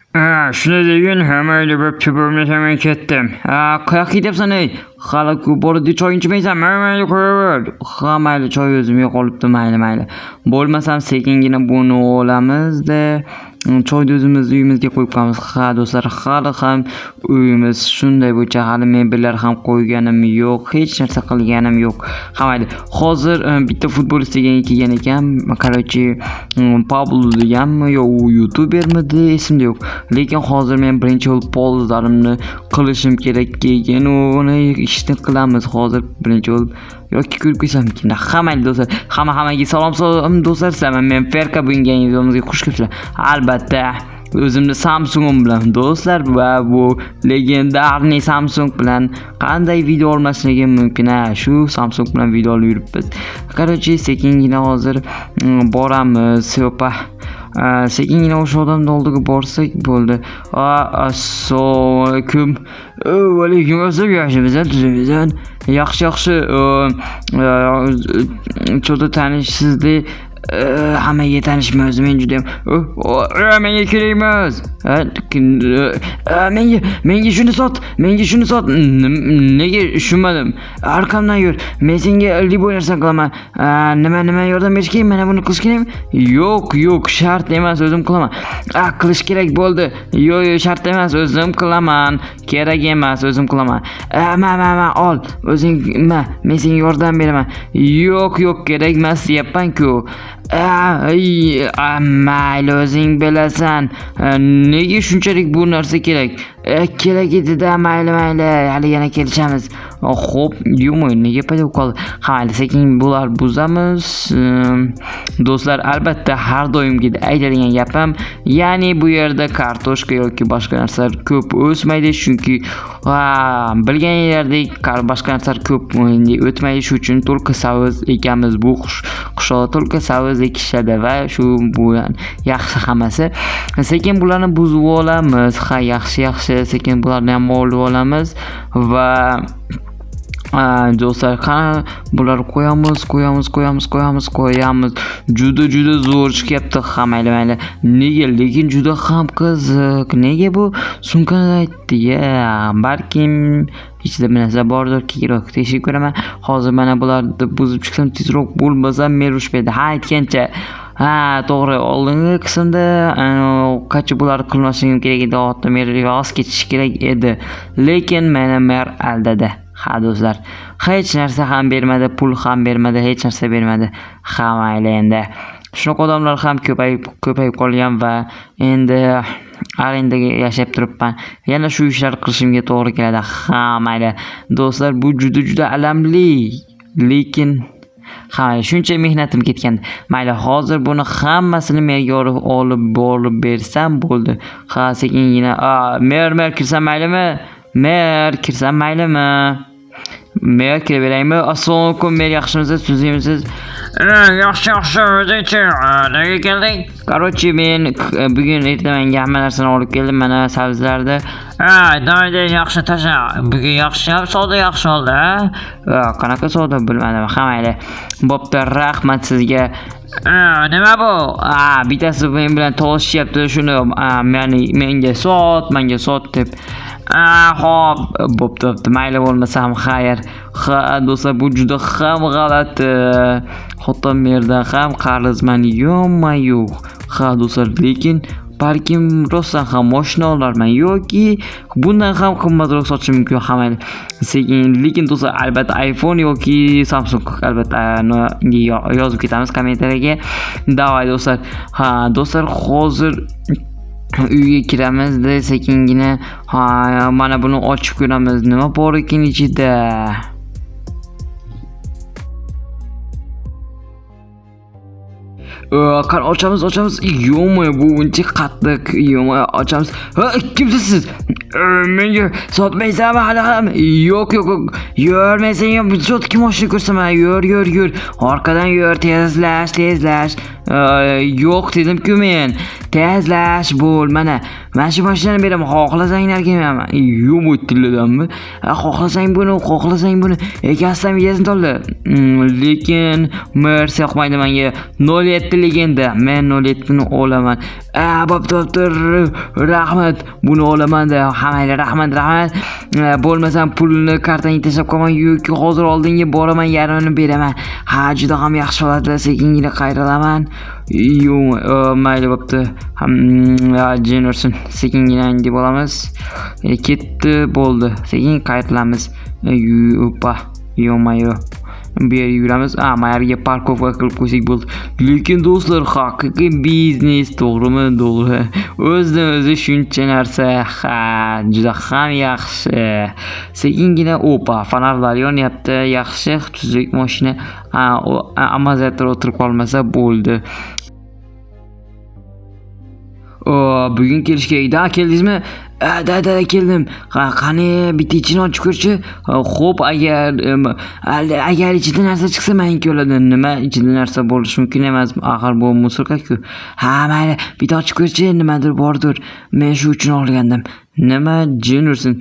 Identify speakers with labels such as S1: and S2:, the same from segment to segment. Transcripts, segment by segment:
S1: Shuni degan hammayli bo'pti, bo'lmasa men ketdim. Qayoqqa ketyapsan ey? Hali borib choy ichmaysanmi? Mayli qo'yaver. Mayli choy o'zim yo'qolibdi, mayli. Bo'lmasam sekingina buni olamiz-da, choyni o'zimiz uyimizga qo'yib qo'yamiz. Do'stlar, hali ham uyimiz shunday bo'yicha hali mebellar ham qo'yganim yo'q, hech narsa qilganim yo'q. Mayli. Hozir bitta futbolist degan kelgan ekan. Qarochi Pablo deganmi yo u youtubermidi, esimda yo'q. Lekin hozir men birinchi yo'l polizlarimni qilishim kerak ekan, uni ishni qilamiz hozir birinchi yo'l yoki ko'rib qo'ysammikin. Hammaga do'stlar, hammaga salom do'stlar, sizlar men Ferka bugungi videomizga xush kelibsizlar. Albatta o'zimni Samsung'im bilan do'stlar va bu legendarniy Samsung bilan qanday video olmasligim mumkin? Shu Samsung bilan video olib yuribmiz. Qarochi sekingina hozir boramiz. Yo'pa. Sekingina o'sha odamning oldiga borsak bo'ldi. Assalomu alaykum. Va alaykum assalom. Yaxshimisiz? Yaxshi. Cho'da tanishsizda hammaga tanishmiz. Men juda ham menga kerakmas. Menga shuni sot. Nega tushunmadim? Arkamdan yur. Men senga liboy narsa qilaman. Nima yordam berish kerak? Mana buni qilish kerakmi? Yo'q, shart emas, o'zim qilaman. Qilish kerak bo'ldi. Yo'q, shart emas, o'zim qilaman. Kerak emas, o'zim qilaman. Ma ol. O'zing men senga yordam beraman. Yo'q, kerak emas deyapman-ku. Mayli, o'zing bilasan. Nega shunchalik bu narsa kerak? Kerak edi-da, mayli. Hali yana kelishamiz. Xo'p, yo'q, nega paydo qoldi? Mayli, sekin bular buzamiz. Do'stlar, albatta har doimgidek aytadigan gapim, ya'ni bu yerda kartoshka yoki boshqa narsalar ko'p o'smaydi, chunki bilganinglardek boshqa narsalar ko'p o'tmaydi, shu uchun to'lqa savuz ekamiz. Bu qishloqda to'lqa savuz ekishadi va shu bu yaxshi hammasi. Sekin bularni buzib olamiz. Yaxshi. Sekin bularni ham olib olamiz va do'stlar, qani bular qo'yamiz. Juda zo'r chiqyapti. Mayli. Nega? Lekin juda ham qiziq. Nega bu sumkani aytdi? Balkim ichida bir narsa bordir, kerak tekshirib ko'raman. Hozir mana bularni buzib chiqsam tezroq bo'lmasam men rushbaydi. Aytgancha. To'g'ri, oldingi qismda qancha bular qilmasligim kerak edi, otda mer yoz ketish kerak edi. Lekin meni mer aldadi. Do'stlar, hech narsa ham bermadi, pul ham bermadi, hech narsa bermadi. Mayli endi. Shunaqa odamlar ham ko'payib qolgan va endi arendaga yashab turibman. Yana shu ishlar qilishimga to'g'ri keladi. Mayli. Do'stlar, bu juda alamli. Lekin shuncha mehnatim ketgan. Mayli, hozir buni hammasini merga olib borib bersam bo'ldi. Sekingina mer kirsam maylimi? Mer kiraveraymi? Assalomu alaykum, mer yaxshimisiz? Sizimisiz? Yaxshi, o'zingchi. Nega kelding? Qarochi, men bugun ertamanga hamma narsani olib keldim, mana sabzlarni. Daydi yaxshi tasha. Bugun yaxshi savdo yaxshi oldi, Qanaqa savdo bilmadim. Mayli. Bo'pti, rahmat sizga. Nima bu? Bittasi men bilan to'g'rishyapti, shuni menga sot deb. Xo'p, bo'pti. Mayli, bo'lmasa ham xayr. Do'stlar, bu juda ham g'alati. Hatto merdan ham qarzman, yo'q. Do'stlar, lekin balkim rostdan ham mashina olarman yoki bundan ham qimmatroq sotishim mumkin. Mayli. Lekin do'stlar, albatta iPhone yoki Samsung albatta yozib ketamiz kommentariyaga. Davay do'stlar. Do'stlar, hozir uyga kiramiz-da, sekingina mana buni ochib ko'ramiz. Nima bor ekan ichida? Qani ochamiz. Yo'q, bu uncha qattiq. Ochamiz. Kimsiz siz? Menga sotmaysanmi hali ham? Yo'q. Yur, men senga sotki mashina ko'rsaman. Yur. Orqadan yur, tezlash. Yo'q dedim-ku men. tezlash bo'l. Mana shu mashinani beraman. Xohlasanglar kelmayman. Yo'q o'tdiladanmi? Xohlasang buni, Ikkasidan videosini toldi. Lekin Mercy yoqmaydi menga. 07 legenda. Men 07 ni olaman. Bo'pti. Rahmat. Buni olaman-da. Hammaga rahmat. Bo'lmasam pulni kartangga tashlab qo'yaman yoki hozir oldinga boraman, yarmini beraman. Juda ham yaxshi holatda sekingina qaytaraman. Mayli bo'pti. Jennerson sekingina deb olamiz. Ketdi, bo'ldi. Sekin qaytaramiz. Yo'mayo. Bu yerga yuramiz. Mayerga parkovka qilib qo'ysak bo'ldi. Lekin do'stlar, haqiqiy biznes, to'g'rimi? To'g'ri. O'zidan-o'zi shuncha narsa. Juda ham yaxshi. Sekingina fonarlar yonyapti. Yaxshi, tuzuk mashina. Amazonda o'tirib qolmasa bo'ldi. Bugun kelish kerak. Keldingizmi? Da keldim. Qani bitta ichini ochib ko'rchi. Xo'p, agar ichida narsa chiqsa menga bo'ladi. Nima ichida narsa bo'lishi mumkin emas. Axir bu musiqa-ku. Mayli, bitta ochib ko'rchi, nimadir bordir. Men shu uchun olgandim. Nima Jennerson?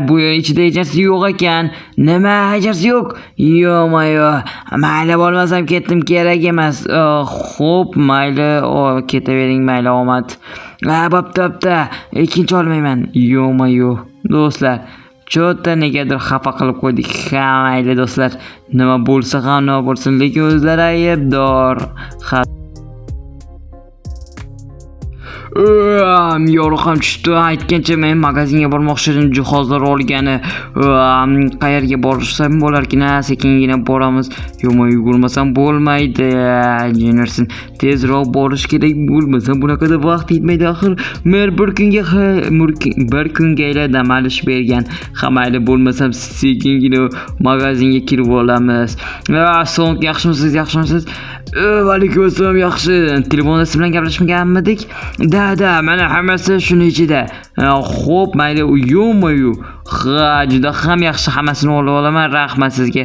S1: Bu yer ichida hech narsa yo'q ekan. Nima hech narsa yo'q? Yo'q. Mayli, bo'lmasam ketdim, kerak emas. Xo'p, mayli, ketavering, mayli, omad. Bo'pti. Ikkinchi olmayman. Yo'q. Do'stlar, cho'tta negadir xafa qilib qo'ydik. Mayli do'stlar, nima bo'lsa ham nima bo'lsin, lekin o'zlari aybdor. Yorug' ham tushdi. Aytgancha men magazinga bormoqchi edim, jihozlar olgani. Qayerga borishsam bo'larkin? Sekingina boramiz. Yugurmasam bo'lmaydi. Jennerson, tezroq borish kerak, bo'lmasa bunaqada vaqt yetmaydi. Axir mer bir kunga dam olish bergan. Mayli, bo'lmasam sekingina magazinga kirib olamiz. So'ng yaxshimisiz? Alaykum assalom, yaxshi. Telefonda siz bilan gaplashmaganmidik? Da, mana hammasi shuni ichida. Xo'p, mayli, yo'q. Juda ham yaxshi, hammasini olib olaman. Rahmat sizga.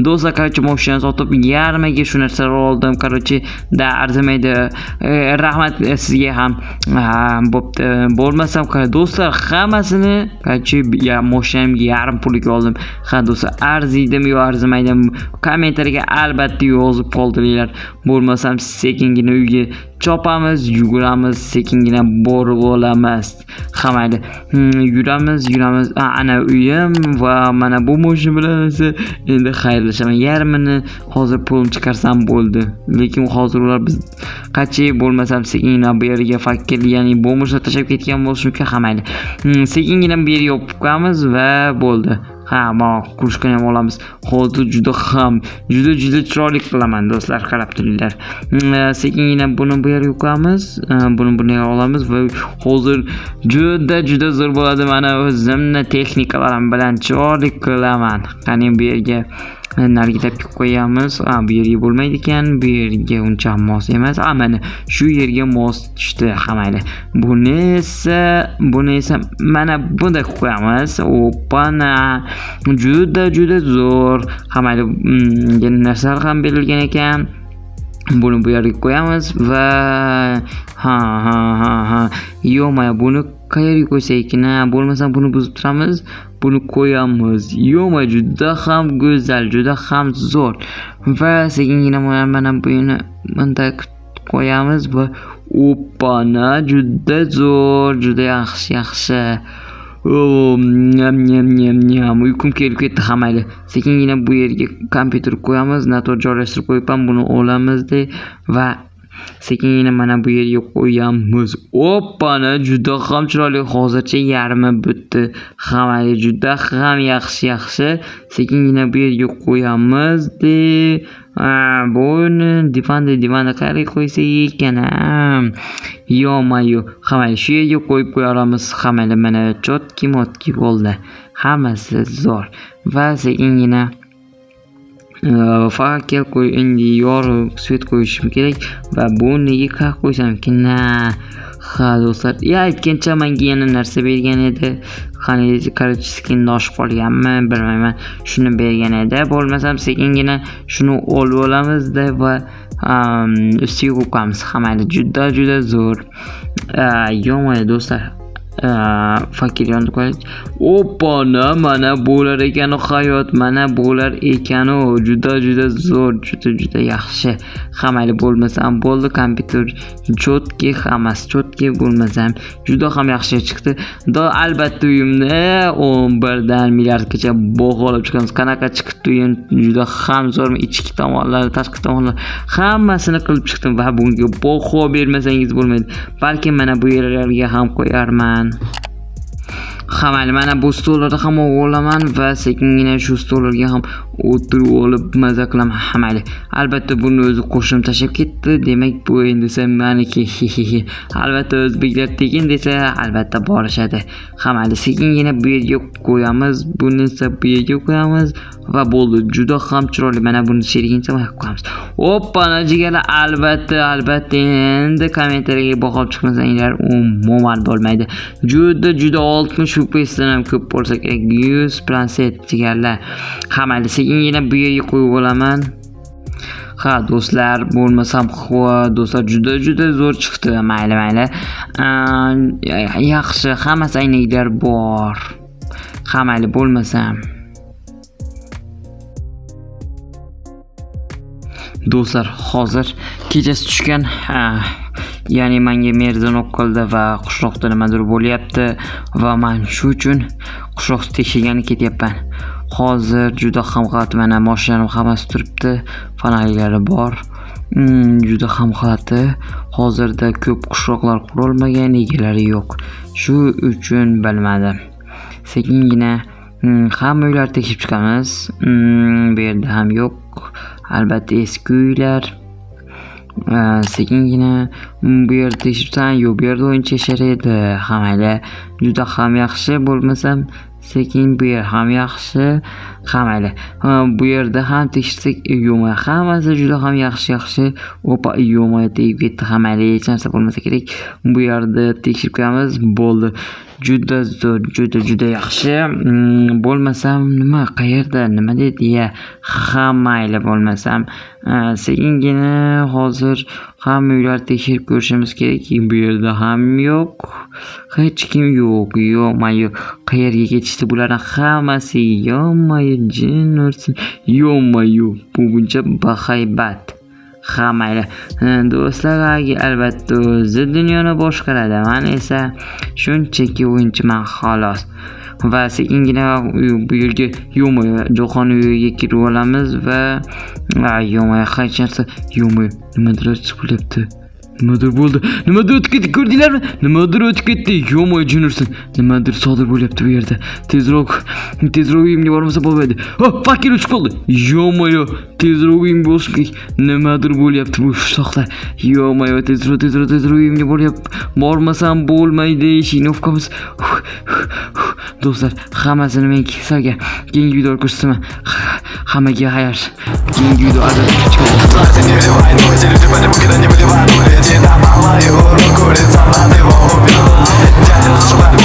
S1: Do'stlar, mashinani sotib yarmiga shu narsalarni oldim. Da arzimaydi. Rahmat sizga ham. Bo'pti. Bo'lmasam do'stlar, hammasini mashinamga yarim pulga oldim. Do'stlar, arziydimi yo arzimaydimi? Kommentariyaga albatta yozib qoldiringlar. Bo'lmasam sekingina uyga chopamiz, yuguramiz, sekingina borib olamiz. Mayli, yuramiz. Ana uyim va mana bu mashina bilan endi xayrlashaman. Yarmini hozir pulim chiqarsam bo'ldi. Lekin hozir ular biz qancha bo'lmasam sekingina bu yerga fakir, ya'ni bomboshlar tashlab ketgan bo'lishi mumkin. Mayli, sekingina bu yerga yopib qo'yamiz va bo'ldi. Mana krujkani ham olamiz. Hozir juda chiroyli qilaman do'stlar, qarab turinglar. Sekingina buni bu yerga qo'yamiz, buni olamiz va hozir juda zo'r bo'ladi. Mana o'zimni texnikalarim bilan chiroyli qilaman. Qani bu yerga nargilatga qo'yamiz. Bu yerga bo'lmaydi ekan, bu yerga uncha mos emas. Mana shu yerga mos tushdi. Mayli, buni esa mana bunda qo'yamiz. Opana, juda zo'r. Mayli, narsalar ham berilgan ekan. Buni bu yerga qo'yamiz va yo'q, buni qayerga qo'ysak, bo'lmasa buni buzib turamiz. Buni qo'yamiz. Yo'q, juda ham go'zal, juda ham zo'r. Va sekingina mana buni bunda qo'yamiz va opana, juda zo'r, juda yaxshi. Uyqum kelib ketdi. Mayli, sekingina bu yerga kompyuter qo'yamiz, notor joylashtirib qo'yib ham buni olamiz va sekingina mana bu yerga qo'yamiz. Opana, juda ham chiroyli. Hozircha yarmi bitdi. Mayli, juda ham yaxshi. Sekingina bu yerga qo'yamiz. Buni divanda qayerga qo'ysak ekan? Yo'q. Mayli, shu yerga qo'yib qo'yamiz. Mayli, mana chotki bo'ldi. Hammasi zo'r. Va sekingina fakir endi yorug' svet qo'yishim kerak va bu nega qo'ysam ekan? Ha do'stlar, aytgancha menga yana narsa bergan edi. Qani короче skinni oshib qolganmi, bilmayman. Shuni bergan edi. Bo'lmasam sekingina shuni olib olamizda va ustiga qo'yamiz. Hammani juda zo'r. Yo'q do'stlar. Fakir yonda qo'ydik. Oppana, mana bo'lar ekan hayot, mana bo'lar ekan u. Juda zo'r, juda yaxshi. Hammali bo'lmasam bo'ldi, kompyuter chotki, hammasi chotki bo'lmasam juda ham yaxshi chiqdi. Albatta uyimni 11 dan milliardgacha baholab chiqamiz. Qanaqa chiqdi uyim, juda ham zo'r, ichki tomonlari, tashqi tomonlari hammasini qilib chiqdim va bunga baho bermasangiz bo'lmaydi. Balki mana bu yerlarga ham qo'yarman. Hammali mana bu stollarda ham olaman va sekingina shu stollarga ham o'tirib olib maza qilaman. Hammali albatta buni o'zi qo'shim tashab ketdi. Demak bu endi meniki. Albatta o'zbeklar tekin desa albatta borishadi. Hammali sekingina bu yerga qo'yamiz, buni esa bu yerga qo'yamiz va bo'ldi. Juda ham chiroyli. Mana buni sherigini qo'yamiz. Oppana jigarlar, albatta endi kommentariyaga baholab chiqmasanglar umuman bo'lmaydi. Juda 60 rupiyadan ham ko'p bo'lsa kerak. 100% jigarlar. Hammali sekingina bu yerga qo'yib olaman. Ha do'stlar, bo'lmasam do'stlar juda zo'r chiqdi. Mayli. Yaxshi, hammasi aynaklar bor. Hammali bo'lmasam do'stlar, hozir kechasi tushgan. Ya'ni menga merzanoq qildi va qishloqda nimadir bo'lyapti va men shu uchun qishloqni tekshirgani ketyapman. Hozir juda ham g'alati, mana mashinalar hammasi turibdi, fonarlari bor. Juda ham g'alati. Hozirda ko'p qishloqlar qurilmagan, egalari yo'q. Shu uchun bilmadim. Sekingina hamma uylarni tekshirib chiqamiz. Bu yerda ham yo'q. Albatta eski uylar. Sekingina bu yerda tekshirsan, yo'q, bu yerda o'yinchi yashar edi. Hammali juda ham yaxshi, bo'lmasam sekin bu yer ham yaxshi. Hammali bu yerda ham tekshirsak, yo'q, hammasi juda ham yaxshi. Opa, yo'q, tegib ketdi. Hammali hech narsa bo'lmasa kerak. Bu yerda tekshirib ko'ramiz, bo'ldi. Juda zo'r, juda yaxshi. Bo'lmasam nima, qayerda, nima dedi ya? Hammayli bo'lmasam sekingina hozir hamma uylarni tekshirib ko'rishimiz kerak. Bu yerda ham yo'q. Hech kim yo'q. Qayerga ketishdi bularning hammasi? Jin ursin. Bu buncha bahaybat. Hammayli do'stlar, albatta o'zi dunyoni boshqaradi. Men esa shunchaki o'yinchiman xolos. Va sekingina bu yerga Jo'xon uyiga kirib olamiz va hech narsa nimadir chiqib qolyapti. Nimadir bo'ldi. Nimadir o'tib ketdi, ko'rdinglarmi? Nimadir o'tib ketdi. Jin ursin. Nimadir sodir bo'lyapti bu yerda. Tezroq uyimga bormasa bo'lmaydi. Fakir uchib qoldi. Tezroq uyimga bosib kerak. Nimadir bo'lyapti bu shoxlar. Tezroq uyimga bormasam bo'lmaydi. Shinovkamiz. Do'stlar, hammasini men keyingi videoda ko'rsataman. Hammaga xayr. Keyingi video albatta